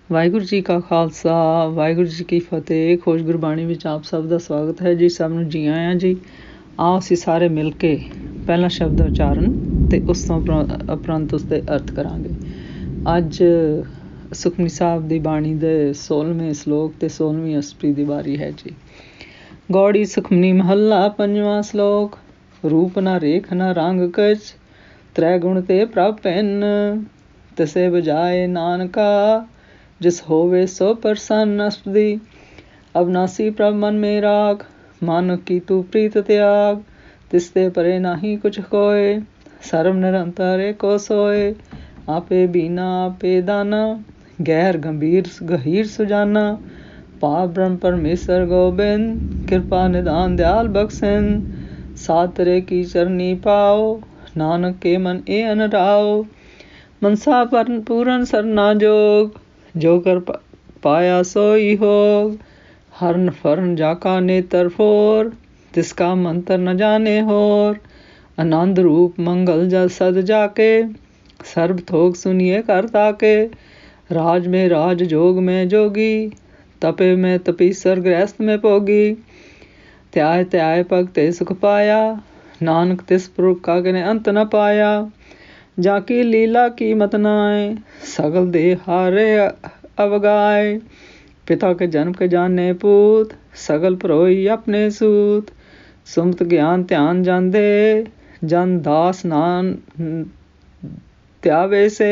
ਵਾਹਿਗੁਰੂ ਜੀ ਕਾ ਖਾਲਸਾ ਵਾਹਿਗੁਰੂ ਜੀ ਕੀ ਫਤਿਹ। ਖੁਸ਼ ਗੁਰਬਾਣੀ ਵਿੱਚ ਆਪ ਸਭ ਦਾ ਸਵਾਗਤ ਹੈ ਜੀ। ਸਭ ਨੂੰ ਜੀ ਆਇਆਂ ਜੀ। ਆਓ ਅਸੀਂ ਸਾਰੇ ਮਿਲ ਕੇ ਪਹਿਲਾ ਸ਼ਬਦ ਉਚਾਰਨ ਅਤੇ ਉਸ ਤੋਂ ਉਪਰੰਤ ਉਸਦੇ ਅਰਥ ਕਰਾਂਗੇ। ਅੱਜ ਸੁਖਮਨੀ ਸਾਹਿਬ ਦੀ ਬਾਣੀ ਦੇ 16ਵੇਂ ਸਲੋਕ ਅਤੇ 16ਵੀਂ ਅਸਪਰੀ ਦੀ ਵਾਰੀ ਹੈ ਜੀ। ਗੌੜੀ ਸੁਖਮਨੀ ਮਹੱਲਾ ਪੰਜਵਾਂ ਸਲੋਕ। ਰੂਪ ਨਾ ਰੇਖ ਨਾ ਰੰਗ ਕਛ, ਤ੍ਰੈ ਗੁਣ ਤੇ ਪ੍ਰਭ ਭਿੰਨ, ਤਿਸੇ ਬਜਾਏ ਨਾਨਕਾ, ਜਿਸ ਹੋਵੇ ਸੋ ਪ੍ਰਸੰਨ। ਅਸਪਦੀ। ਅਬਨਾਸੀ ਪ੍ਰਭ ਮਨ ਮੇ ਰਾਖ, ਮਾਨੁ ਕੀ ਤੂ ਪ੍ਰੀਤ ਤਿਆਗ, ਤਿਸ ਤੇ ਪਰੇ ਨਾਹੀ ਕੁਛ ਕੋਇ, ਸਰਬ ਨਿਰੰਤਰ ਏਕੋ ਸੋਇ। ਆਪੇ ਬੀਨਾ ਆਪੇ ਦਾਨਾ, ਗਹਿਰ ਗੰਭੀਰ ਗਹੀਰ ਸੁਜਾਨਾ, ਪਾਪ ਬ੍ਰਹਮ ਪਰਮੇਸ਼ਰ ਗੋਬਿੰਦ, ਕਿਰਪਾ ਨਿਦਾਨ ਦਿਆਲ ਬਖਸ਼ਿੰਦ। ਸਾਧ ਤੇਰੇ ਕੀ ਚਰਨੀ ਪਾਓ, ਨਾਨਕ ਕੇ ਮਨ ਏ ਅਨਰਾਓ। ਮਨਸਾ ਪੂਰਨ ਸਰਨਾ ਜੋਗ, ਜੋ ਕਰ ਪਾਇਆ ਸੋਈ ਹੋਗ। ਹਰਨ ਫਰਨ ਜਾਕਾ ਨੇਤਰ ਫੋਰ, ਤਿਸ ਕਾ ਮੰਤਰ ਨ ਜਾਣੇ ਹੋਰ। ਆਨੰਦ ਰੂਪ ਮੰਗਲ ਜਸ ਸਦ ਜਾਕੇ, ਸਰਬ ਥੋਕ ਸੁनिए कर ताके। राज में राज जोग में जोगी, तपे में तपीसर गृहस्थ में भोगी। त्याय त्याय भगते सुख पाया, नानक तिस पुरख का किने अंत न पाया। जाकी लीला की मत नाय, सगल देह हारे अवगाय। पिता के जन्म के जाने पूत, सगल परोई अपने सूत। सुमत ज्ञान ध्यान जान दे, जन दास नान त्यावे से।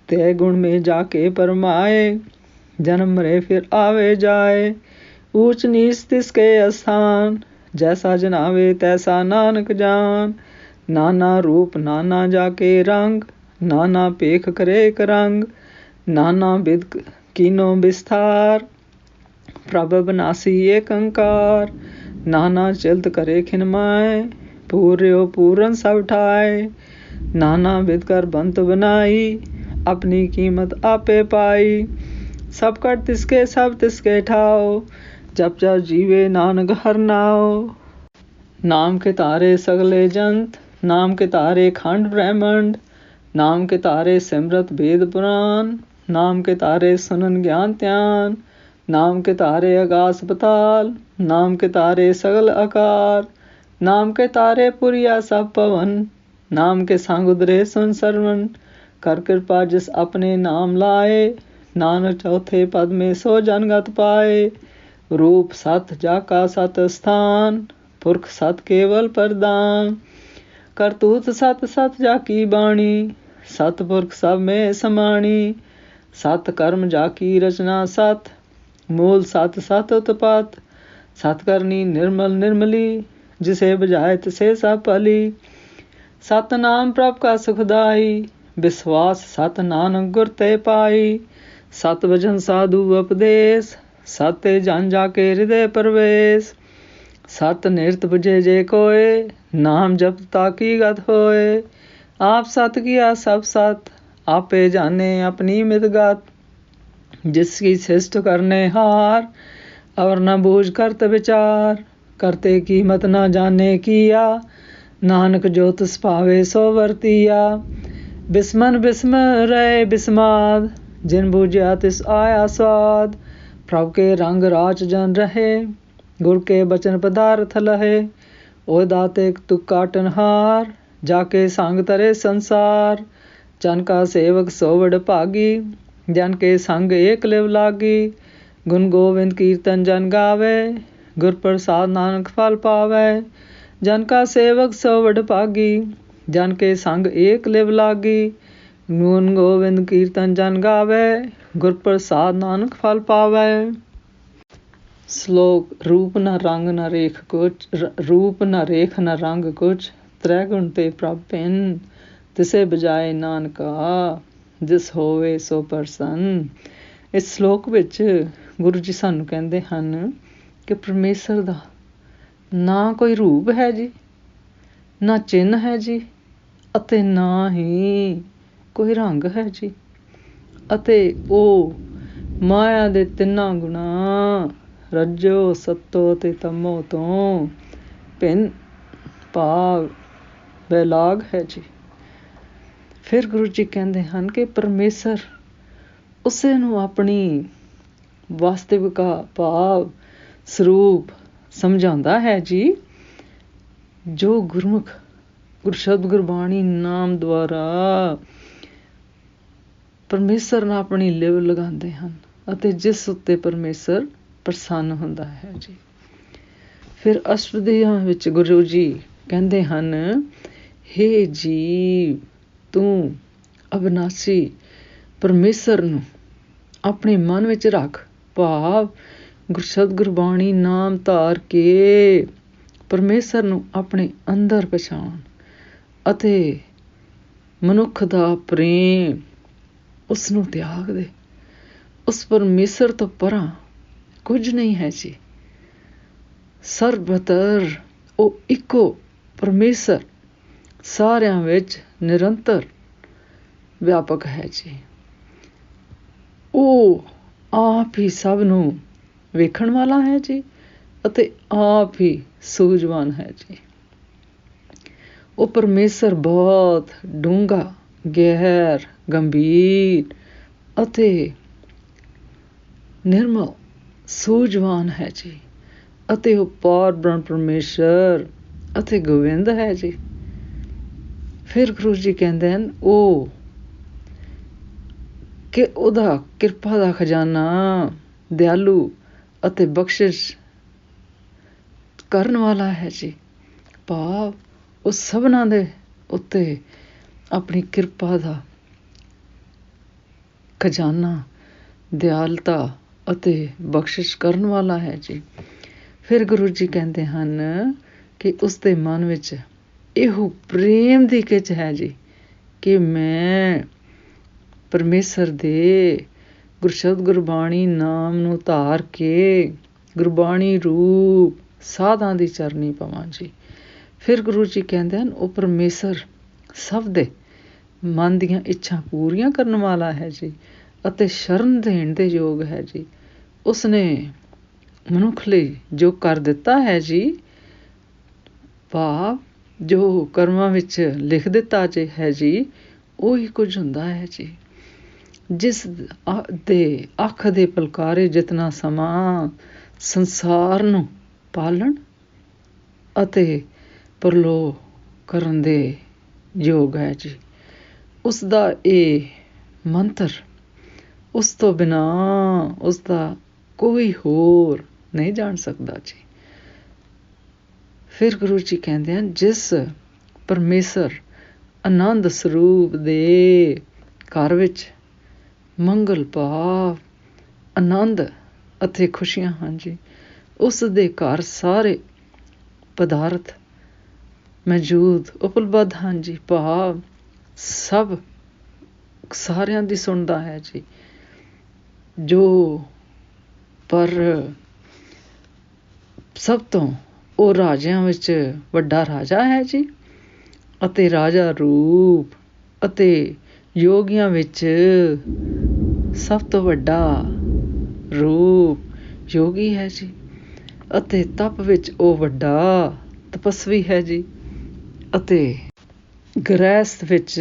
ते गुण में जाके परमाए, जन्म मरे फिर आवे जाए। ऊंच नीच तिसके स्थान, जैसा जनावे तैसा नानक जान। नाना रूप नाना जाके रंग, नाना पेख करे एक रंग। नाना विद कीनो विस्तार, प्रभ अविनाशी एक अंकार। नाना चिल्त करे खिनमाए, पूर्यो पूरन सब ठाए। नाना विद कर बंत बनाई, अपनी कीमत आपे पाई। सब कर तिसके सब तिसके ठाओ, जप जप जीवे नानक हर नाओ। नाम के तारे सगले जंत, नाम के तारे खंड ब्रह्मंड। नाम के तारे सिमरत वेद पुराण, नाम के तारे सुनन ज्ञान ध्यान। नाम के तारे आकाश पताल, नाम के तारे सगल आकार। नाम के तारे पुरिया सब पवन, नाम के संग उदरे सुन सरवण। कर कृपा जिस अपने नाम लाए, नानक चौथे पद में सो जनगत पाए। रूप सत जाका सत स्थान, पुरख सत केवल प्रदान। करतूत सत सत जाकी बाणी, सतपुरख सब में समाणी। सत कर्म जाकी रचना सत, मूल सत सत उत्पत। सत करनी निर्मल निर्मली, जिसे बजाए तिसे सब भली। सत नाम प्रभ का सुखदाई, विश्वास सत नानक गुर ते पाई। सत वचन साधु उपदेश, सत्य जन जाके हृदय प्रवेश। सत निरत बुझे जे कोय, नाम जप ताकी गत होए। आप सत किया सब सत, आपे जाने अपनी मितगत। जिसकी शिष्ट करने हार, और न बूझ करत विचार। करते कीमत न जाने किया, नानक जो तिस पावे सो वरतिया। बिस्मन बिस्म रहे बिस्माद, जिन बूझया तिस आया स्वाद। प्रभ के रंग राच जन रहे, गुर के बचन पदार्थ लहे। ओ दाते तुक काटन हार, जाके संग तरे संसार। जन का सेवक सो वड भागी, जन के संग एक लिव लागी। गुण गोविंद कीर्तन जन गावे, गुर प्रसाद नानक फल पावे। जन का सेवक सो वड भागी, जन के संग एक लिव लागी। गुण गोविंद कीर्तन जन गावे, गुर प्रसाद नानक फल पावे। श्लोक। रूप न रंग न रेख कुछ, रूप न रेख न रंग कुछ, त्रै गुण ते प्रभ भिन्न, तिसे बजाए नानका, जिस होवे सो प्रसन्न। ਇਸ ਸ਼ਲੋਕ ਵਿੱਚ ਗੁਰੂ ਜੀ ਸਾਨੂੰ ਕਹਿੰਦੇ ਹਨ ਕਿ ਪਰਮੇਸ਼ਰ ਦਾ ਨਾ ਕੋਈ ਰੂਪ ਹੈ ਜੀ, ਨਾ ਚਿੰਨ੍ਹ ਹੈ ਜੀ, ਅਤੇ ਨਾ ਹੀ ਕੋਈ ਰੰਗ ਹੈ ਜੀ। ਅਤੇ ਉਹ ਮਾਇਆ ਦੇ ਤਿੰਨਾਂ ਗੁਣਾਂ ਰੱਜੋ ਸੱਤੋ ਅਤੇ ਤਮੋ ਤੋਂ ਭਿੰਨ ਭਾਵ ਬੇਲਾਗ ਹੈ ਜੀ। ਫਿਰ ਗੁਰੂ ਜੀ ਕਹਿੰਦੇ ਹਨ ਕਿ ਪਰਮੇਸ਼ਰ ਉਸੇ ਨੂੰ ਆਪਣੀ ਵਾਸਤਵਿਕਾ ਭਾਵ ਸਰੂਪ ਸਮਝਾਉਂਦਾ ਹੈ ਜੀ। ਜੋ ਗੁਰਮੁਖ ਗੁਰਸ਼ਬਦ ਗੁਰਬਾਣੀ ਨਾਮ ਦੁਆਰਾ ਪਰਮੇਸ਼ਰ ਨਾਲ ਆਪਣੀ ਲਿਵ ਲਗਾਉਂਦੇ ਹਨ ਅਤੇ ਜਿਸ ਉੱਤੇ ਪਰਮੇਸ਼ਰ ਪ੍ਰਸੰਨ ਹੁੰਦਾ ਹੈ ਜੀ। ਫਿਰ ਅਸ਼ਟਪਦੀਆਂ ਵਿੱਚ ਗੁਰੂ ਜੀ ਕਹਿੰਦੇ ਹਨ, ਹੇ ਜੀਵ, ਤੂੰ ਅਬਿਨਾਸੀ ਪਰਮੇਸ਼ਰ ਨੂੰ ਆਪਣੇ ਮਨ ਵਿੱਚ ਰੱਖ, ਭਾਵ ਗੁਰਸ਼ਬਦ ਗੁਰਬਾਣੀ ਨਾਮ ਧਾਰ ਕੇ ਪਰਮੇਸ਼ਰ ਨੂੰ ਆਪਣੇ ਅੰਦਰ ਪਛਾਣ ਅਤੇ ਮਨੁੱਖ ਦਾ ਪ੍ਰੇਮ ਉਸ ਨੂੰ ਤਿਆਗ ਦੇ। ਉਸ ਪਰਮੇਸ਼ਰ ਤੋਂ ਪਰਾਂ ਕੁਝ ਨਹੀਂ ਹੈ ਜੀ। ਸਰਬਤਰ ਉਹ ਇੱਕੋ ਪਰਮੇਸ਼ਰ ਸਾਰਿਆਂ ਵਿੱਚ ਨਿਰੰਤਰ ਵਿਆਪਕ ਹੈ ਜੀ। ਉਹ ਆਪ ਹੀ ਸਭ ਨੂੰ ਵੇਖਣ ਵਾਲਾ ਹੈ ਜੀ ਅਤੇ ਆਪ ਹੀ ਸੂਝਵਾਨ ਹੈ ਜੀ। ਉਹ ਪਰਮੇਸ਼ਰ ਬਹੁਤ ਡੂੰਘਾ, ਗਹਿਰ, ਗੰਭੀਰ ਅਤੇ ਨਿਰਮਲ ਸੂਝਵਾਨ ਹੈ ਜੀ ਅਤੇ ਉਹ ਪਾਰ ਬ੍ਰਹਮ ਪਰਮੇਸ਼ਰ ਅਤੇ ਗੋਬਿੰਦ ਹੈ ਜੀ। ਫਿਰ ਗੁਰੂ ਜੀ ਕਹਿੰਦੇ ਹਨ ਉਹ ਕਿ ਉਹਦਾ ਕਿਰਪਾ ਦਾ ਖਜ਼ਾਨਾ ਦਿਆਲੂ ਅਤੇ ਬਖਸ਼ਿਸ਼ ਕਰਨ ਵਾਲਾ ਹੈ ਜੀ, ਭਾਵ ਉਹ ਸਭਨਾਂ ਦੇ ਉੱਤੇ ਆਪਣੀ ਕਿਰਪਾ ਦਾ ਖਜ਼ਾਨਾ, ਦਿਆਲਤਾ ਅਤੇ ਬਖਸ਼ਿਸ਼ ਕਰਨ ਵਾਲਾ ਹੈ ਜੀ। ਫਿਰ ਗੁਰੂ ਜੀ ਕਹਿੰਦੇ ਹਨ ਕਿ ਉਸਦੇ ਮਨ ਵਿੱਚ ਇਹੋ ਪ੍ਰੇਮ ਦੀ ਖਿੱਚ ਹੈ ਜੀ ਕਿ ਮੈਂ ਪਰਮੇਸ਼ਰ ਦੇ ਗੁਰਸ਼ਬਦ ਗੁਰਬਾਣੀ ਨਾਮ ਨੂੰ ਧਾਰ ਕੇ ਗੁਰਬਾਣੀ ਰੂਪ ਸਾਧਾਂ ਦੀ ਚਰਨੀ ਪਵਾਂ ਜੀ। ਫਿਰ ਗੁਰੂ ਜੀ ਕਹਿੰਦੇ ਹਨ ਉਹ ਪਰਮੇਸ਼ਰ ਸਭ ਦੇ ਮਨ ਦੀਆਂ ਇੱਛਾ ਪੂਰੀਆਂ ਕਰਨ ਵਾਲਾ ਹੈ ਜੀ ਅਤੇ ਸ਼ਰਨ ਦੇਣ ਦੇ ਯੋਗ ਹੈ ਜੀ। ਉਸਨੇ ਮਨੁੱਖ ਲਈ ਜੋ ਕਰ ਦਿੱਤਾ ਹੈ ਜੀ, ਭਾਵ ਜੋ ਕਰਮਾਂ ਵਿੱਚ ਲਿਖ ਦਿੱਤਾ ਹੈ ਜੀ, ਉਹੀ ਕੁਝ ਹੁੰਦਾ ਹੈ ਜੀ। ਜਿਸ ਦੇ ਅੱਖ ਦੇ ਪਲਕਾਰੇ ਜਿਤਨਾ ਸਮਾਂ ਸੰਸਾਰ ਨੂੰ ਪਾਲਣ ਅਤੇ ਪ੍ਰਲੋਭ ਕਰਨ ਦੇ ਯੋਗ ਹੈ ਜੀ, ਉਸਦਾ ਇਹ ਮੰਤਰ ਉਸ ਤੋਂ ਬਿਨਾਂ ਉਸਦਾ ਕੋਈ ਹੋਰ ਨਹੀਂ ਜਾਣ ਸਕਦਾ ਜੀ। ਫਿਰ ਗੁਰੂ ਜੀ ਕਹਿੰਦੇ ਹਨ ਜਿਸ ਪਰਮੇਸ਼ਰ ਆਨੰਦ ਸਰੂਪ ਦੇ ਘਰ ਵਿੱਚ ਮੰਗਲ ਭਾਵ ਆਨੰਦ ਅਤੇ ਖੁਸ਼ੀਆਂ ਹਨ ਜੀ, ਉਸ ਦੇ ਘਰ ਸਾਰੇ ਪਦਾਰਥ ਮੌਜੂਦ ਉਪਲਬਧ ਹਨ ਜੀ, ਭਾਵ ਸਭ ਸਾਰਿਆਂ ਦੀ ਸੁਣਦਾ ਹੈ ਜੀ। ਜੋ ਪਰ ਸਭ ਤੋਂ ਉਹ ਰਾਜਿਆਂ ਵਿੱਚ ਵੱਡਾ ਰਾਜਾ ਹੈ ਜੀ ਅਤੇ ਰਾਜਾ ਰੂਪ ਅਤੇ ਯੋਗੀਆਂ ਵਿੱਚ ਸਭ ਤੋਂ ਵੱਡਾ ਰੂਪ ਯੋਗੀ ਹੈ ਜੀ ਅਤੇ ਤਪ ਵਿੱਚ ਉਹ ਵੱਡਾ ਤਪਸਵੀ ਹੈ ਜੀ ਅਤੇ ਗ੍ਰਹਿਸਥ ਵਿੱਚ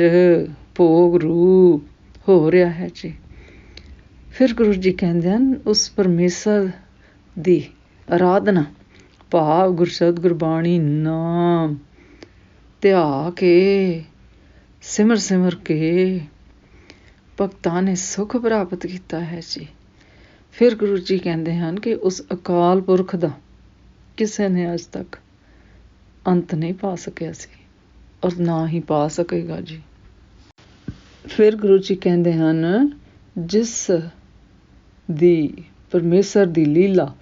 ਭੋਗ ਰੂਪ ਹੋ ਰਿਹਾ ਹੈ ਜੀ। ਫਿਰ ਗੁਰੂ ਜੀ ਕਹਿੰਦੇ ਹਨ ਉਸ ਪਰਮੇਸ਼ਰ ਦੀ ਆਰਾਧਨਾ ਭਾਵ ਗੁਰਸ਼ਬਦ ਗੁਰਬਾਣੀ ਨਾਮ ਧਿਆ ਕੇ ਸਿਮਰ ਕੇ ਭਗਤਾਂ ਨੇ ਸੁੱਖ ਪ੍ਰਾਪਤ ਕੀਤਾ ਹੈ ਜੀ। ਫਿਰ ਗੁਰੂ ਜੀ ਕਹਿੰਦੇ ਹਨ ਕਿ ਉਸ ਅਕਾਲ ਪੁਰਖ ਦਾ ਕਿਸੇ ਨੇ ਅੱਜ ਤੱਕ ਅੰਤ ਨਹੀਂ ਪਾ ਸਕਿਆ ਸੀ ਔਰ ਨਾ ਹੀ ਪਾ ਸਕੇਗਾ ਜੀ। ਫਿਰ ਗੁਰੂ ਜੀ ਕਹਿੰਦੇ ਹਨ ਜਿਸ ਦੀ ਪਰਮੇਸ਼ਰ ਦੀ ਲੀਲਾ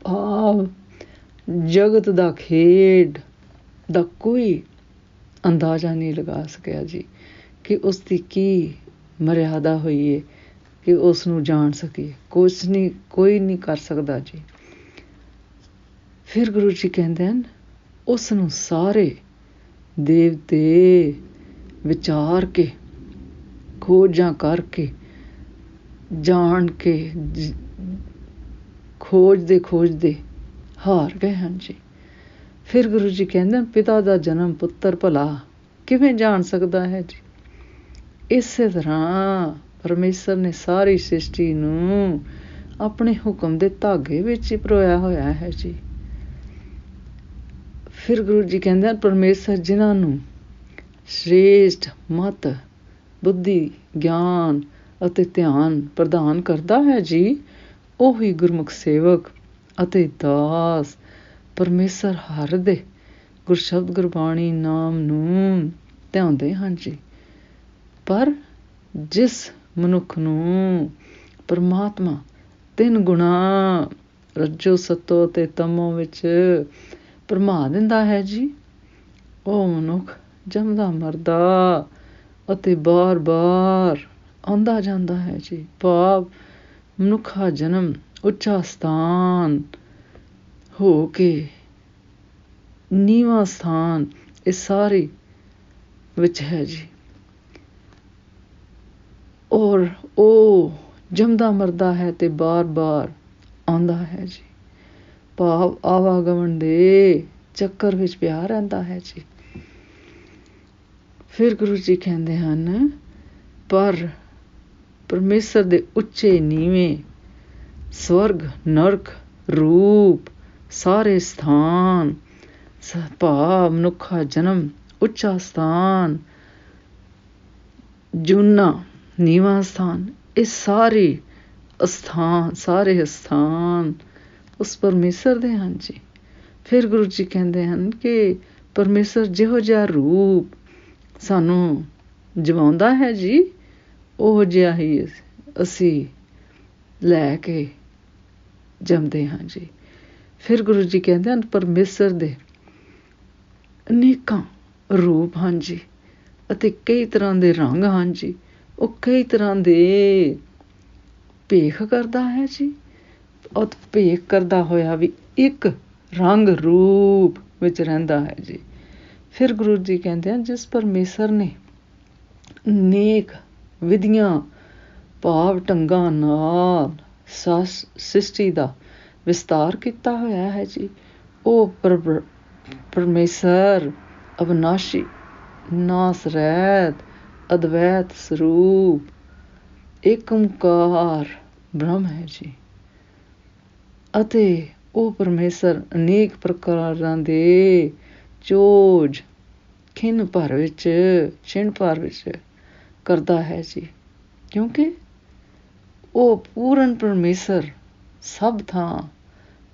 ਭਾਵ ਜਗਤ ਦਾ ਖੇਡ ਦਾ ਕੋਈ ਅੰਦਾਜ਼ਾ ਨਹੀਂ ਲਗਾ ਸਕਿਆ ਜੀ ਕਿ ਉਸ ਦੀ ਕੀ ਮਰਿਆਦਾ ਹੋਈ ਹੈ ਕਿ ਉਸ ਨੂੰ ਜਾਣ ਸਕੀਏ, ਕੁਛ ਨਹੀਂ, ਕੋਈ ਨਹੀਂ ਕਰ ਸਕਦਾ ਜੀ। ਫਿਰ ਗੁਰੂ ਜੀ ਕਹਿੰਦੇ ਹਨ ਉਸ ਨੂੰ ਸਾਰੇ ਦੇਵਤੇ ਵਿਚਾਰ ਕੇ ਖੋਜਾਂ ਕਰਕੇ ਜਾਣ ਕੇ ਖੋਜਦੇ ਹਾਰ ਗਏ ਹਨ ਜੀ। ਫਿਰ ਗੁਰੂ ਜੀ ਕਹਿੰਦੇ ਹਨ ਪਿਤਾ ਦਾ ਜਨਮ ਪੁੱਤਰ ਭਲਾ ਕਿਵੇਂ ਜਾਣ ਸਕਦਾ ਹੈ ਜੀ। ਇਸੇ ਤਰ੍ਹਾਂ ਪਰਮੇਸ਼ਰ ਨੇ ਸਾਰੀ ਸ੍ਰਿਸ਼ਟੀ ਨੂੰ ਆਪਣੇ ਹੁਕਮ ਦੇ ਧਾਗੇ ਵਿੱਚ ਹੀ ਪਰੋਇਆ ਹੋਇਆ ਹੈ ਜੀ। ਫਿਰ ਗੁਰੂ ਜੀ ਕਹਿੰਦੇ ਹਨ, ਪਰਮੇਸ਼ਰ ਜਿਨ੍ਹਾਂ ਨੂੰ ਸ੍ਰੇਸ਼ਟ ਮਤ, ਬੁੱਧੀ, ਗਿਆਨ ਅਤੇ ਧਿਆਨ ਪ੍ਰਦਾਨ ਕਰਦਾ ਹੈ ਜੀ, ਉਹੀ ਗੁਰਮੁਖ ਸੇਵਕ ਅਤੇ ਦਾਸ ਪਰਮੇਸ਼ਰ ਹਰ ਦੇ ਗੁਰਸ਼ਬਦ ਗੁਰਬਾਣੀ ਨਾਮ ਨੂੰ ਧਿਆਉਂਦੇ ਹਨ ਜੀ। ਪਰ ਜਿਸ ਮਨੁੱਖ ਨੂੰ ਪਰਮਾਤਮਾ 3 ਗੁਣਾ ਰੱਜੋ, ਸਤੋ ਅਤੇ ਤਮੋ ਵਿੱਚ ਭਰਮਾ ਦਿੰਦਾ ਹੈ ਜੀ, ਉਹ ਮਨੁੱਖ ਜੰਮਦਾ ਮਰਦਾ ਅਤੇ ਬਾਰ-ਬਾਰ ਆਉਂਦਾ ਜਾਂਦਾ ਹੈ ਜੀ। ਭਾਵ ਮਨੁੱਖਾ ਜਨਮ ਉੱਚਾ ਸਥਾਨ ਹੋ ਕੇ ਨੀਵਾਂ ਸਥਾਨ ਇਹ ਸਾਰੀ ਵਿੱਚ ਹੈ ਜੀ। ਔਰ ਉਹ ਜੰਮਦਾ ਮਰਦਾ ਹੈ ਤੇ ਬਾਰ-ਬਾਰ ਆਉਂਦਾ ਹੈ ਜੀ। ਭਾਵ ਆਵਾਗਮਨ ਦੇ ਚੱਕਰ ਵਿੱਚ ਪਿਆ ਰਹਿੰਦਾ ਹੈ ਜੀ। ਫਿਰ ਗੁਰੂ ਜੀ ਕਹਿੰਦੇ ਹਨ, ਪਰ ਪਰਮੇਸ਼ਰ ਦੇ ਉੱਚੇ ਨੀਵੇਂ ਸਵਰਗ, ਨਰਕ, ਰੂਪ, ਸਾਰੇ ਸਥਾਨ, ਭਾਵ ਮਨੁੱਖਾ ਜਨਮ ਉੱਚਾ ਸਥਾਨ, ਜੂਨਾ ਨੀਵਾਂ ਸਥਾਨ, ਇਹ ਸਾਰੇ ਅਸਥਾਨ ਉਸ ਪਰਮੇਸ਼ਰ ਦੇ ਹਨ ਜੀ। ਫਿਰ ਗੁਰੂ ਜੀ ਕਹਿੰਦੇ ਹਨ ਕਿ ਪਰਮੇਸ਼ਰ ਜਿਹੋ ਜਿਹਾ ਰੂਪ ਸਾਨੂੰ ਜਮਾਉਂਦਾ ਹੈ ਜੀ, ਉਹ ਜਿਹਾ ਹੀ ਅਸੀਂ ਲੈ ਕੇ ਜੰਮਦੇ ਹਾਂ ਜੀ। ਫਿਰ ਗੁਰੂ ਜੀ ਕਹਿੰਦੇ ਹਨ, ਪਰਮੇਸ਼ਰ ਦੇ ਅਨੇਕਾਂ ਰੂਪ ਹਨ ਜੀ ਅਤੇ ਕਈ ਤਰ੍ਹਾਂ ਦੇ ਰੰਗ ਹਨ ਜੀ। ਉਹ ਕਈ ਤਰ੍ਹਾਂ ਦੇ ਭੇਖ ਕਰਦਾ ਹੈ ਜੀ। ਉਹ ਭੇਖ ਕਰਦਾ ਹੋਇਆ ਵੀ ਇੱਕ ਰੰਗ ਰੂਪ ਵਿੱਚ ਰਹਿੰਦਾ ਹੈ ਜੀ। ਫਿਰ ਗੁਰੂ ਜੀ ਕਹਿੰਦੇ ਹਨ, ਜਿਸ ਪਰਮੇਸ਼ਰ ਨੇ ਅਨੇਕ ਵਿਧੀਆਂ, ਭਾਵ ਢੰਗਾਂ ਨਾਲ ਸ੍ਰਿਸ਼ਟੀ ਦਾ ਵਿਸਤਾਰ ਕੀਤਾ ਹੋਇਆ ਹੈ ਜੀ, ਉਹ ਪਰਮੇਸ਼ਰ ਅਵਿਨਾਸ਼ੀ, ਨਾਸ ਰਹਿਤ, ਅਦਵੈਤ ਸਰੂਪ, ਏਕ ਓਂਕਾਰ ਬ੍ਰਹਮ ਹੈ ਜੀ। ਅਤੇ ਉਹ ਪਰਮੇਸ਼ਰ ਅਨੇਕ ਪ੍ਰਕਾਰਾਂ ਦੇ ਚੋਜ ਛਿਣ ਭਰ ਵਿੱਚ ਕਰਦਾ ਹੈ ਜੀ, ਕਿਉਂਕਿ ਉਹ ਪੂਰਨ ਪਰਮੇਸ਼ਰ ਸਭ ਥਾਂ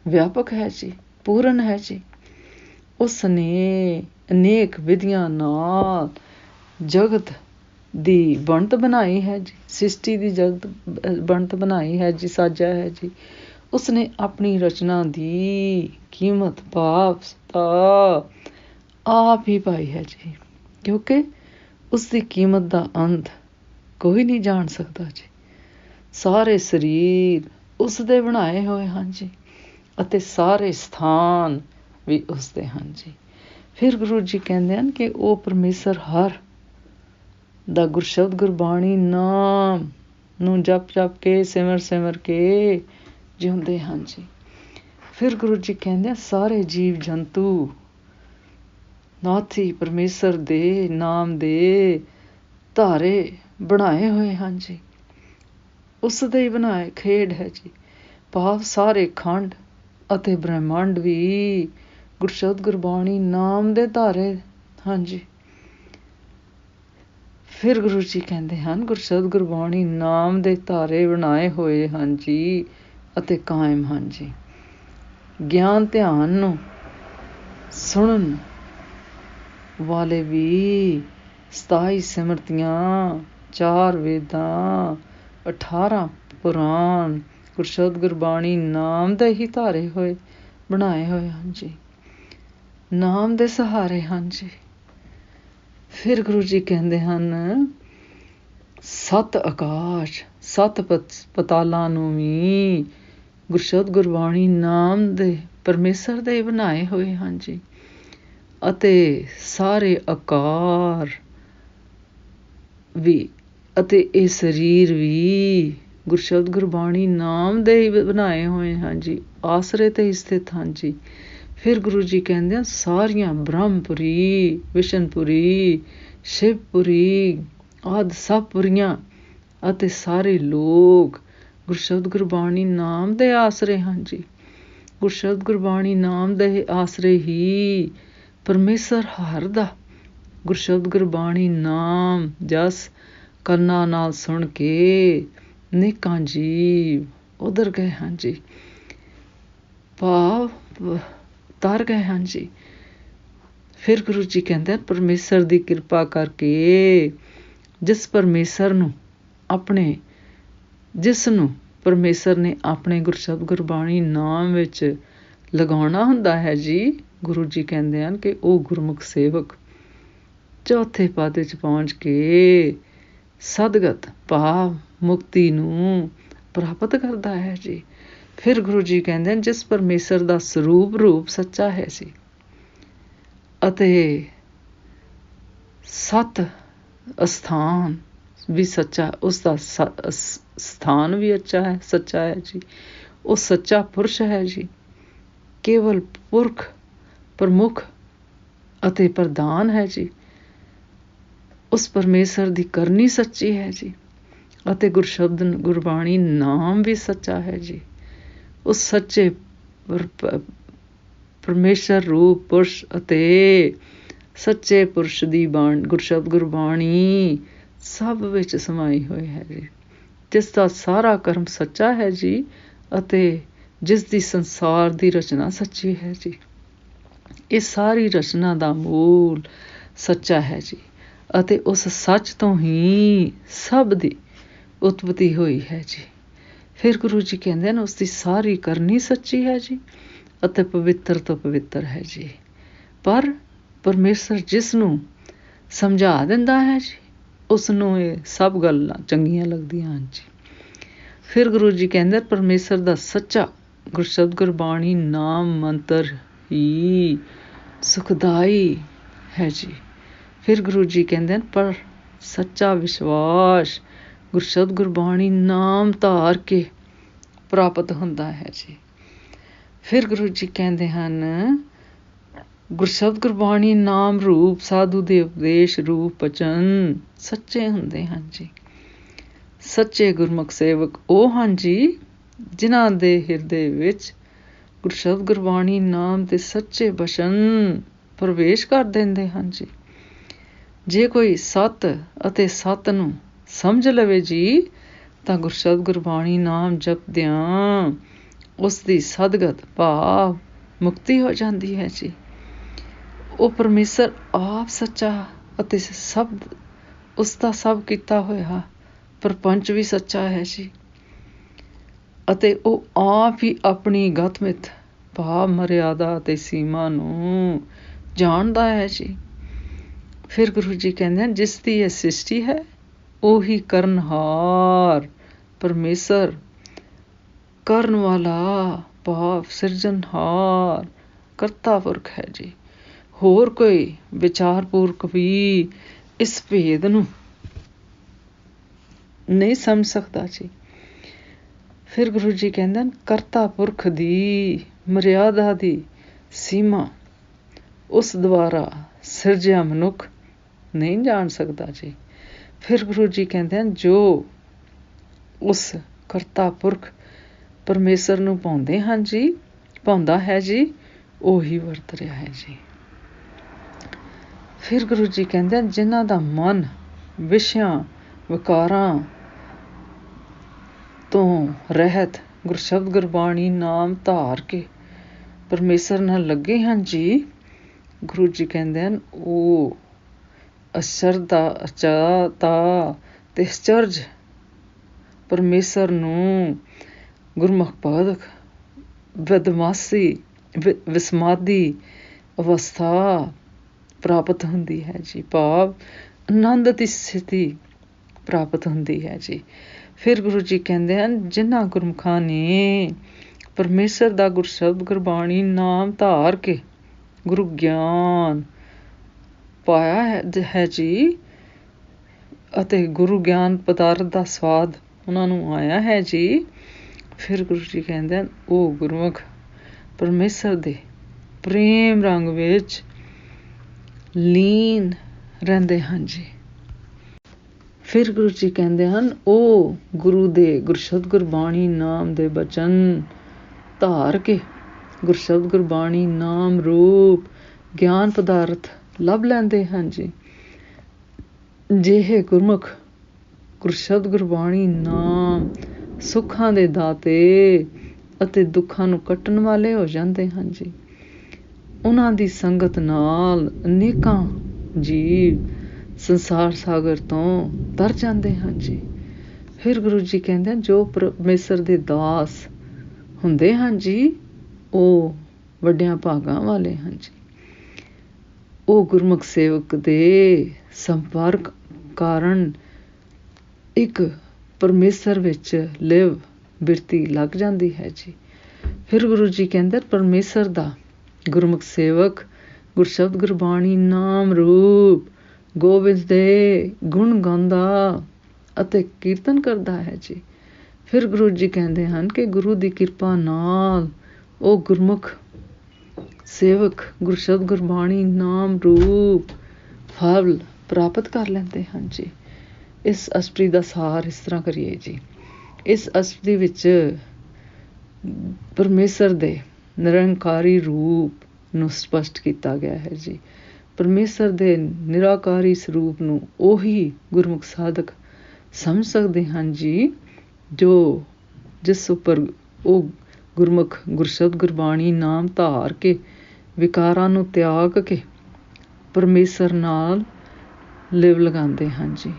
ਵਿਆਪਕ ਹੈ ਜੀ, ਪੂਰਨ ਹੈ ਜੀ। ਉਸ ਨੇ ਅਨੇਕ ਵਿਧੀਆਂ ਨਾਲ ਜਗਤ ਦੀ ਬਣਤ ਬਣਾਈ ਹੈ ਜੀ, ਸ੍ਰਿਸ਼ਟੀ ਦੀ ਜਗਤ ਬਣਤ ਬਣਾਈ ਹੈ ਜੀ, ਸਾਜਿਆ ਹੈ ਜੀ। ਉਸਨੇ ਆਪਣੀ ਰਚਨਾ ਦੀ ਕੀਮਤ, ਭਾਵ ਸਤਾ ਆਪ ਹੀ ਪਾਈ ਹੈ ਜੀ, ਕਿਉਂਕਿ ਉਸਦੀ ਕੀਮਤ ਦਾ ਅੰਤ ਕੋਈ ਨਹੀਂ ਜਾਣ ਸਕਦਾ ਜੀ। ਸਾਰੇ ਸਰੀਰ ਉਸਦੇ ਬਣਾਏ ਹੋਏ ਹਨ ਜੀ ਅਤੇ ਸਾਰੇ ਸਥਾਨ ਵੀ ਉਸਦੇ ਹਨ ਜੀ। ਫਿਰ ਗੁਰੂ ਜੀ ਕਹਿੰਦੇ ਹਨ ਕਿ ਉਹ ਪਰਮੇਸ਼ਰ ਹਰ ਦਾ ਗੁਰਸ਼ਬਦ ਗੁਰਬਾਣੀ ਨਾਮ ਨੂੰ ਜਪ ਕੇ, ਸਿਮਰ ਕੇ ਜਿਉਂਦੇ ਹਨ ਜੀ। ਫਿਰ ਗੁਰੂ ਜੀ ਕਹਿੰਦੇ, ਸਾਰੇ ਜੀਵ ਜੰਤੂ ਨਾਥੀ ਪਰਮੇਸ਼ਰ ਦੇ ਨਾਮ ਦੇ ਧਾਰੇ ਬਣਾਏ ਹੋਏ ਹਨ ਜੀ, ਉਸ ਦੇ ਹੀ ਬਣਾਏ ਖੇਡ ਹੈ ਜੀ। ਭਾਵ ਸਾਰੇ ਖੰਡ ਅਤੇ ਬ੍ਰਹਿਮੰਡ ਵੀ ਗੁਰਸ਼ਬਦ ਗੁਰਬਾਣੀ ਨਾਮ ਦੇ ਧਾਰੇ ਹਨ ਜੀ। ਫਿਰ ਗੁਰੂ ਜੀ ਕਹਿੰਦੇ ਹਨ, ਗੁਰਸ਼ਬਦ ਗੁਰਬਾਣੀ ਨਾਮ ਦੇ ਧਾਰੇ ਬਣਾਏ ਹੋਏ ਹਨ ਜੀ ਅਤੇ ਕਾਇਮ ਹਨ ਜੀ। ਗਿਆਨ ਧਿਆਨ ਨੂੰ ਸੁਣਨ ਵਾਲੇ ਵੀ 27 ਸਿਮਰਤੀਆਂ, 4 ਵੇਦਾਂ, 18 ਪੁਰਾਣ ਗੁਰਸ਼ਬਦ ਗੁਰਬਾਣੀ ਨਾਮ ਦੇ ਹੀ ਧਾਰੇ ਹੋਏ ਬਣਾਏ ਹੋਏ ਹਨ ਜੀ, ਨਾਮ ਦੇ ਸਹਾਰੇ ਹਨ ਜੀ। ਫਿਰ ਗੁਰੂ ਜੀ ਕਹਿੰਦੇ ਹਨ, 7 ਆਕਾਸ਼, 7 ਪਤਾਲਾਂ ਨੂੰ ਵੀ ਗੁਰਸ਼ਬਦ ਗੁਰਬਾਣੀ ਨਾਮ ਦੇ ਪਰਮੇਸ਼ਰ ਦੇ ਬਣਾਏ ਹੋਏ ਹਨ ਜੀ, ਅਤੇ ਸਾਰੇ ਆਕਾਰ ਵੀ ਅਤੇ ਇਹ ਸਰੀਰ ਵੀ ਗੁਰਸ਼ਬਦ ਗੁਰਬਾਣੀ ਨਾਮ ਦੇ ਹੀ ਬਣਾਏ ਹੋਏ ਹਨ ਜੀ, ਆਸਰੇ ਤੇ ਸਥਿਤ ਹਨ ਜੀ। ਫਿਰ ਗੁਰੂ ਜੀ ਕਹਿੰਦੇ ਆ, ਸਾਰੀਆਂ ਬ੍ਰਹਮਪੁਰੀ, ਵਿਸ਼ਨਪੁਰੀ, ਸ਼ਿਵਪੁਰੀ ਆਦਿ ਸਭ ਪੁਰੀਆਂ ਅਤੇ ਸਾਰੇ ਲੋਕ ਗੁਰਸ਼ਬਦ ਗੁਰਬਾਣੀ ਨਾਮ ਦੇ ਆਸਰੇ ਹਨ ਜੀ। ਗੁਰਸ਼ਬਦ ਗੁਰਬਾਣੀ ਨਾਮ ਦੇ ਆਸਰੇ ਹੀ ਪਰਮੇਸ਼ਰ ਹਰ ਦਾ ਗੁਰਸ਼ਬਦ ਗੁਰਬਾਣੀ ਨਾਮ ਜਸ ਕੰਨਾਂ ਨਾਲ ਸੁਣ ਕੇ ਨੇਕਾਂ ਜੀਵ ਉਧਰ ਗਏ ਹਨ ਜੀ, ਭਾਵ ਤਰ ਗਏ ਹਨ ਜੀ। ਫਿਰ ਗੁਰੂ ਜੀ ਕਹਿੰਦੇ ਪਰਮੇਸ਼ਰ ਦੀ ਕਿਰਪਾ ਕਰਕੇ ਜਿਸ ਨੂੰ ਪਰਮੇਸ਼ਰ ਨੇ ਆਪਣੇ ਗੁਰਸ਼ਬਦ ਗੁਰਬਾਣੀ ਨਾਮ ਵਿੱਚ ਲਗਾਉਣਾ ਹੁੰਦਾ ਹੈ ਜੀ, ਗੁਰੂ ਜੀ ਕਹਿੰਦੇ ਹਨ ਕਿ ਉਹ ਗੁਰਮੁਖ ਸੇਵਕ ਚੌਥੇ ਪਦ ਵਿੱਚ ਪਹੁੰਚ ਕੇ ਸਦਗਤ ਭਾਵ ਮੁਕਤੀ ਨੂੰ ਪ੍ਰਾਪਤ ਕਰਦਾ ਹੈ ਜੀ। ਫਿਰ ਗੁਰੂ ਜੀ ਕਹਿੰਦੇ ਹਨ ਜਿਸ ਪਰਮੇਸ਼ਰ ਦਾ ਸਰੂਪ ਰੂਪ ਸੱਚਾ ਹੈ ਜੀ ਅਤੇ ਸਤ ਅਸਥਾਨ ਵੀ ਸੱਚਾ, ਉਸਦਾ ਸਥਾਨ ਵੀ ਸੱਚਾ ਹੈ ਜੀ। ਉਹ ਸੱਚਾ ਪੁਰਸ਼ ਹੈ ਜੀ, ਕੇਵਲ ਪੁਰਖ ਪ੍ਰਮੁੱਖ ਅਤੇ ਪ੍ਰਧਾਨ ਹੈ ਜੀ। ਉਸ ਪਰਮੇਸ਼ਰ ਦੀ ਕਰਨੀ ਸੱਚੀ ਹੈ ਜੀ ਅਤੇ ਗੁਰਸ਼ਬਦ ਗੁਰਬਾਣੀ ਨਾਮ ਵੀ ਸੱਚਾ ਹੈ ਜੀ। ਉਸ ਸੱਚੇ ਪਰਮੇਸ਼ਰ ਰੂਪ ਪੁਰਸ਼ ਅਤੇ ਸੱਚੇ ਪੁਰਸ਼ ਦੀ ਗੁਰਸ਼ਬਦ ਗੁਰਬਾਣੀ ਸਭ ਵਿੱਚ ਸਮਾਈ ਹੋਈ ਹੈ ਜੀ, ਜਿਸ ਦਾ ਸਾਰਾ ਕਰਮ ਸੱਚਾ ਹੈ ਜੀ ਅਤੇ ਜਿਸ ਦੀ ਸੰਸਾਰ ਦੀ ਰਚਨਾ ਸੱਚੀ ਹੈ ਜੀ। ਇਹ ਸਾਰੀ ਰਚਨਾ ਦਾ ਮੂਲ ਸੱਚਾ ਹੈ ਜੀ ਅਤੇ ਉਸ ਸੱਚ ਤੋਂ ਹੀ ਸਭ ਦੀ ਉਤਪਤੀ ਹੋਈ ਹੈ ਜੀ। ਫਿਰ ਗੁਰੂ ਜੀ ਕਹਿੰਦੇ ਹਨ ਉਸ ਦੀ ਸਾਰੀ ਕਰਨੀ ਸੱਚੀ ਹੈ ਜੀ ਅਤੇ ਪਵਿੱਤਰ ਤੋਂ ਪਵਿੱਤਰ ਹੈ ਜੀ। ਪਰ ਪਰਮੇਸ਼ਰ ਜਿਸ ਨੂੰ ਸਮਝਾ ਦਿੰਦਾ ਹੈ ਜੀ, ਉਸ ਨੂੰ ਇਹ ਸਭ ਗੱਲਾਂ ਚੰਗੀਆਂ ਲੱਗਦੀਆਂ ਹਨ ਜੀ। ਫਿਰ ਗੁਰੂ ਜੀ ਕਹਿੰਦੇ ਪਰਮੇਸ਼ਰ ਦਾ ਸੱਚਾ ਗੁਰਸ਼ਬਦ ਗੁਰਬਾਣੀ ਨਾਮ ਮੰਤਰ ਹੀ ਸੁਖਦਾਈ ਹੈ ਜੀ। ਫਿਰ ਗੁਰੂ ਜੀ ਕਹਿੰਦੇ ਹਨ ਪਰ ਸੱਚਾ ਵਿਸ਼ਵਾਸ ਗੁਰਸ਼ਬਦ ਗੁਰਬਾਣੀ ਨਾਮ ਧਾਰ ਕੇ ਪ੍ਰਾਪਤ ਹੁੰਦਾ ਹੈ ਜੀ। ਫਿਰ ਗੁਰੂ ਜੀ ਕਹਿੰਦੇ ਹਨ ਗੁਰਸ਼ਬਦ ਗੁਰਬਾਣੀ ਨਾਮ ਰੂਪ ਸਾਧੂ ਦੇ ਉਪਦੇਸ਼ ਰੂਪ ਬਚਨ ਸੱਚੇ ਹੁੰਦੇ ਹਨ ਜੀ। ਸੱਚੇ ਗੁਰਮੁਖ ਸੇਵਕ ਉਹ ਹਨ ਜੀ ਜਿਨ੍ਹਾਂ ਦੇ ਹਿਰਦੇ ਵਿੱਚ ਗੁਰਸ਼ਬਦ ਗੁਰਬਾਣੀ ਨਾਮ ਦੇ ਸੱਚੇ ਬਚਨ ਪ੍ਰਵੇਸ਼ ਕਰ ਦਿੰਦੇ ਹਨ ਜੀ। ਜੇ ਕੋਈ ਸਤ ਅਤੇ ਸਤ ਨੂੰ ਸਮਝ ਲਵੇ ਜੀ ਤਾਂ ਗੁਰਸ਼ਬਦ ਗੁਰਬਾਣੀ ਨਾਮ ਜਪਦਿਆਂ ਉਸ ਦੀ ਸਦਗਤ ਭਾਵ ਮੁਕਤੀ ਹੋ ਜਾਂਦੀ ਹੈ ਜੀ। ਉਹ ਪਰਮੇਸ਼ਰ ਆਪ ਸੱਚਾ ਅਤੇ ਉਸਦਾ ਸਭ ਕੀਤਾ ਹੋਇਆ ਪ੍ਰਪੰਚ ਵੀ ਸੱਚਾ ਹੈ ਜੀ ਅਤੇ ਉਹ ਆਪ ਹੀ ਆਪਣੀ ਗਤਮਿਤ ਭਾਵ ਮਰਿਆਦਾ ਅਤੇ ਸੀਮਾ ਨੂੰ ਜਾਣਦਾ ਹੈ ਜੀ। ਫਿਰ ਗੁਰੂ ਜੀ ਕਹਿੰਦੇ ਹਨ ਜਿਸ ਦੀ ਇਹ ਸ੍ਰਿਸ਼ਟੀ ਹੈ ਉਹੀ ਕਰਨਹਾਰ ਪਰਮੇਸ਼ਰ ਕਰਨ ਵਾਲਾ ਭਾਵ ਸਿਰਜਣਹਾਰ ਕਰਤਾ ਪੁਰਖ ਹੈ ਜੀ। ਹੋਰ ਕੋਈ ਵਿਚਾਰਪੂਰਵਕ ਵੀ ਇਸ ਭੇਦ ਨੂੰ ਨਹੀਂ ਸਮਝ ਸਕਦਾ ਜੀ। ਫਿਰ ਗੁਰੂ ਜੀ ਕਹਿੰਦੇ ਹਨ ਕਰਤਾ ਪੁਰਖ ਦੀ ਮਰਿਆਦਾ ਦੀ ਸੀਮਾ ਉਸ ਦੁਆਰਾ ਸਿਰਜਿਆ ਮਨੁੱਖ ਨਹੀਂ ਜਾਣ ਸਕਦਾ ਜੀ। ਫਿਰ ਗੁਰੂ ਜੀ ਕਹਿੰਦੇ ਹਨ ਜੋ ਉਸ ਕਰਤਾ ਪੁਰਖ ਪਰਮੇਸ਼ਰ ਨੂੰ ਪਾਉਂਦਾ ਹੈ ਜੀ ਉਹੀ ਵਰਤ ਰਿਹਾ ਹੈ ਜੀ। ਫਿਰ ਗੁਰੂ ਜੀ ਕਹਿੰਦੇ ਹਨ ਜਿਨ੍ਹਾਂ ਦਾ ਮਨ ਵਿਸ਼ਿਆਂ ਵਿਕਾਰਾਂ ਤੋਂ ਰਹਿਤ ਗੁਰਸ਼ਬਦ ਗੁਰਬਾਣੀ ਨਾਮ ਧਾਰ ਕੇ ਪਰਮੇਸ਼ਰ ਨਾਲ ਲੱਗੇ ਹਨ ਜੀ, ਗੁਰੂ ਜੀ ਕਹਿੰਦੇ ਹਨ ਉਹ ਅਚਰਤਾ ਤੇ ਅਚਰਜ ਪਰਮੇਸ਼ਰ ਨੂੰ ਗੁਰਮੁਖ ਭਗਤ ਵਿਸਮਾਦੀ ਅਵਸਥਾ ਪ੍ਰਾਪਤ ਹੁੰਦੀ ਹੈ ਜੀ, ਭਾਵ ਆਨੰਦ ਦੀ ਸਥਿਤੀ ਪ੍ਰਾਪਤ ਹੁੰਦੀ ਹੈ ਜੀ। ਫਿਰ ਗੁਰੂ ਜੀ ਕਹਿੰਦੇ ਹਨ ਜਿਨ੍ਹਾਂ ਗੁਰਮੁਖਾਂ ਨੇ ਪਰਮੇਸ਼ਰ ਦਾ ਗੁਰਸ਼ਬਦ ਗੁਰਬਾਣੀ ਨਾਮ ਧਾਰ ਕੇ ਗੁਰੂ ਗਿਆਨ ਪਾਇਆ ਹੈ ਜੀ ਅਤੇ ਗੁਰੂ ਗਿਆਨ ਪਦਾਰਥ ਦਾ ਸਵਾਦ ਉਹਨਾਂ ਨੂੰ ਆਇਆ ਹੈ ਜੀ। ਫਿਰ ਗੁਰੂ ਜੀ ਕਹਿੰਦੇ ਹਨ ਉਹ ਗੁਰਮੁਖ ਪਰਮੇਸ਼ਰ ਦੇ ਪ੍ਰੇਮ ਰੰਗ ਵਿੱਚ ਲੀਨ ਰਹਿੰਦੇ ਹਨ ਜੀ। ਫਿਰ ਗੁਰੂ ਜੀ ਕਹਿੰਦੇ ਹਨ, ਉਹ ਗੁਰੂ ਦੇ ਗੁਰਸ਼ਬਦ ਗੁਰਬਾਣੀ ਨਾਮ ਦੇ ਬਚਨ ਧਾਰ ਕੇ ਗੁਰਸ਼ਬਦ ਗੁਰਬਾਣੀ ਨਾਮ ਰੂਪ ਗਿਆਨ ਪਦਾਰਥ ਲੱਭ ਲੈਂਦੇ ਹਨ ਜੀ। ਜਿਹੇ ਗੁਰਮੁਖ ਗੁਰਸ਼ਬਦ ਗੁਰਬਾਣੀ ਨਾਮ ਸੁੱਖਾਂ ਦੇ ਦਾਤੇ ਅਤੇ ਦੁੱਖਾਂ ਨੂੰ ਕੱਟਣ ਵਾਲੇ ਹੋ ਜਾਂਦੇ ਹਨ ਜੀ। ਉਹਨਾਂ ਦੀ ਸੰਗਤ ਨਾਲ ਅਨੇਕਾਂ ਜੀਵ ਸੰਸਾਰ ਸਾਗਰ ਤੋਂ ਤਰ ਜਾਂਦੇ ਹਨ ਜੀ। ਫਿਰ ਗੁਰੂ ਜੀ ਕਹਿੰਦੇ ਹਨ, ਜੋ ਪਰਮੇਸ਼ਰ ਦੇ ਦਾਸ ਹੁੰਦੇ ਹਨ ਜੀ, ਉਹ ਵੱਡਿਆਂ ਭਾਗਾਂ ਵਾਲੇ ਹਨ ਜੀ। ਉਹ ਗੁਰਮੁਖ ਸੇਵਕ ਦੇ ਸੰਪਰਕ ਕਾਰਨ ਇੱਕ ਪਰਮੇਸ਼ਰ ਵਿੱਚ ਲਿਵ ਬਿਰਤੀ ਲੱਗ ਜਾਂਦੀ ਹੈ ਜੀ। ਫਿਰ ਗੁਰੂ ਜੀ ਕਹਿੰਦੇ, ਪਰਮੇਸ਼ਰ ਦਾ ਗੁਰਮੁਖ ਸੇਵਕ ਗੁਰਸ਼ਬਦ ਗੁਰਬਾਣੀ ਨਾਮ ਰੂਪ ਗੋਬਿੰਦ ਦੇ ਗੁਣ ਗਾਉਂਦਾ ਅਤੇ ਕੀਰਤਨ ਕਰਦਾ ਹੈ ਜੀ। ਫਿਰ ਗੁਰੂ ਜੀ ਕਹਿੰਦੇ ਹਨ ਕਿ ਗੁਰੂ ਦੀ ਕਿਰਪਾ ਨਾਲ ਉਹ ਗੁਰਮੁਖ ਸੇਵਕ ਗੁਰਸ਼ਬਦ ਗੁਰਬਾਣੀ ਨਾਮ ਰੂਪ ਫਲ ਪ੍ਰਾਪਤ ਕਰ ਲੈਂਦੇ ਹਨ ਜੀ। ਇਸ ਅਸ਼ਟਪਦੀ ਦਾ ਸਾਰ ਇਸ ਤਰ੍ਹਾਂ ਕਰੀਏ ਜੀ। ਇਸ ਅਸ਼ਟਪਦੀ ਵਿੱਚ ਪਰਮੇਸ਼ਰ ਦੇ ਨਿਰੰਕਾਰੀ ਰੂਪ ਨੂੰ ਸਪਸ਼ਟ ਕੀਤਾ ਗਿਆ ਹੈ ਜੀ। ਪਰਮੇਸ਼ਰ ਦੇ ਨਿਰਾਕਾਰੀ ਸਰੂਪ ਨੂੰ ਉਹੀ ਗੁਰਮੁਖ ਸਾਧਕ ਸਮਝ ਸਕਦੇ ਹਨ ਜੀ, ਜੋ ਜਿਸ ਉੱਪਰ ਉਹ ਗੁਰਮੁਖ ਗੁਰਸ਼ਬਦ ਗੁਰਬਾਣੀ ਨਾਮ ਧਾਰ ਕੇ ਵਿਕਾਰਾਂ ਨੂੰ ਤਿਆਗ ਕੇ ਪਰਮੇਸ਼ਰ ਨਾਲ ਲਿਵ ਲਗਾਉਂਦੇ ਹਨ ਜੀ।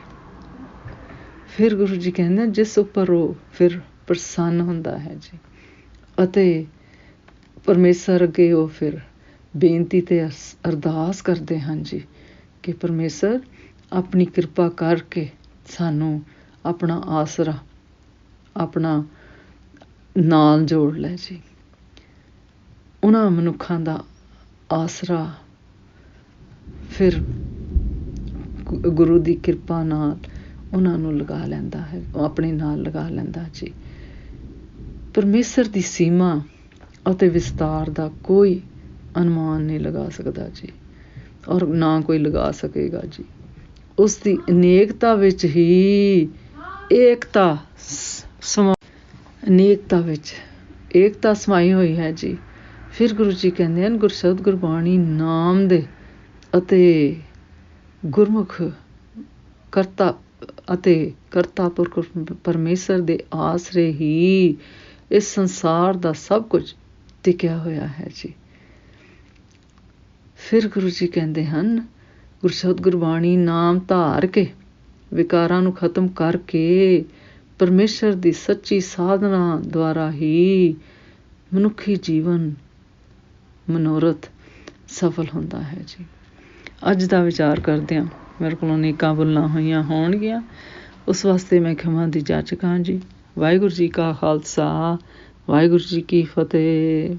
ਫਿਰ ਗੁਰੂ ਜੀ ਕਹਿੰਦੇ, ਜਿਸ ਉੱਪਰ ਉਹ ਫਿਰ ਪ੍ਰਸੰਨ ਹੁੰਦਾ ਹੈ ਜੀ ਅਤੇ ਪਰਮੇਸ਼ਰ ਅੱਗੇ ਉਹ ਫਿਰ ਬੇਨਤੀ ਤੇ ਅਰਦਾਸ ਕਰਦੇ ਹਨ ਜੀ ਕਿ ਪਰਮੇਸ਼ਰ ਆਪਣੀ ਕਿਰਪਾ ਕਰਕੇ ਸਾਨੂੰ ਆਪਣਾ ਆਸਰਾ ਆਪਣਾ ਨਾਲ ਜੋੜ ਲੈ ਜੀ। ਉਹਨਾਂ ਮਨੁੱਖਾਂ ਦਾ ਆਸਰਾ ਫਿਰ ਗੁਰੂ ਦੀ ਕਿਰਪਾ ਨਾਲ ਉਹਨਾਂ ਨੂੰ ਲਗਾ ਲੈਂਦਾ ਹੈ, ਉਹ ਆਪਣੇ ਨਾਲ ਲਗਾ ਲੈਂਦਾ ਜੀ। ਪਰਮੇਸ਼ਰ ਦੀ ਸੀਮਾ ਅਤੇ ਵਿਸਤਾਰ ਦਾ ਕੋਈ ਅਨੁਮਾਨ ਨਹੀਂ ਲਗਾ ਸਕਦਾ ਜੀ, ਔਰ ਨਾ ਕੋਈ ਲਗਾ ਸਕੇਗਾ ਜੀ। ਉਸ ਦੀ ਅਨੇਕਤਾ ਵਿੱਚ ਹੀ ਏਕਤਾ ਏਕਤਾ ਸਮਾਈ ਹੋਈ ਹੈ ਜੀ। ਫਿਰ ਗੁਰੂ ਜੀ ਕਹਿੰਦੇ ਹਨ, ਗੁਰਸ਼ਬਦ ਗੁਰਬਾਣੀ ਨਾਮ ਦੇ ਅਤੇ ਗੁਰਮੁਖ ਕਰਤਾ ਅਤੇ ਕਰਤਾ ਪੁਰਖ ਪਰਮੇਸ਼ਰ ਦੇ ਆਸਰੇ ਹੀ ਇਸ ਸੰਸਾਰ ਦਾ ਸਭ ਕੁਝ ਟਿਕਿਆ ਹੋਇਆ ਹੈ ਜੀ। ਫਿਰ ਗੁਰੂ ਜੀ ਕਹਿੰਦੇ ਹਨ, ਗੁਰਸ਼ਬਦ ਗੁਰਬਾਣੀ ਨਾਮ ਧਾਰ ਕੇ ਵਿਕਾਰਾਂ ਨੂੰ ਖਤਮ ਕਰਕੇ ਪਰਮੇਸ਼ਰ ਦੀ ਸੱਚੀ ਸਾਧਨਾ ਦੁਆਰਾ ਹੀ ਮਨੁੱਖੀ ਜੀਵਨ ਮਨੋਰਥ ਸਫਲ ਹੁੰਦਾ ਹੈ ਜੀ। ਅੱਜ ਦਾ ਵਿਚਾਰ ਕਰਦਿਆਂ ਮੇਰੇ ਕੋਲੋਂ ਅਨੇਕਾਂ ਭੁੱਲਾਂ ਹੋਈਆਂ ਹੋਣਗੀਆਂ, ਉਸ ਵਾਸਤੇ ਮੈਂ ਖਿਮਾ ਦੀ ਜਾਚਕ ਹਾਂ ਜੀ। ਵਾਹਿਗੁਰੂ ਜੀ ਕਾ ਖਾਲਸਾ, ਵਾਹਿਗੁਰੂ ਜੀ ਕੀ ਫਤਿਹ।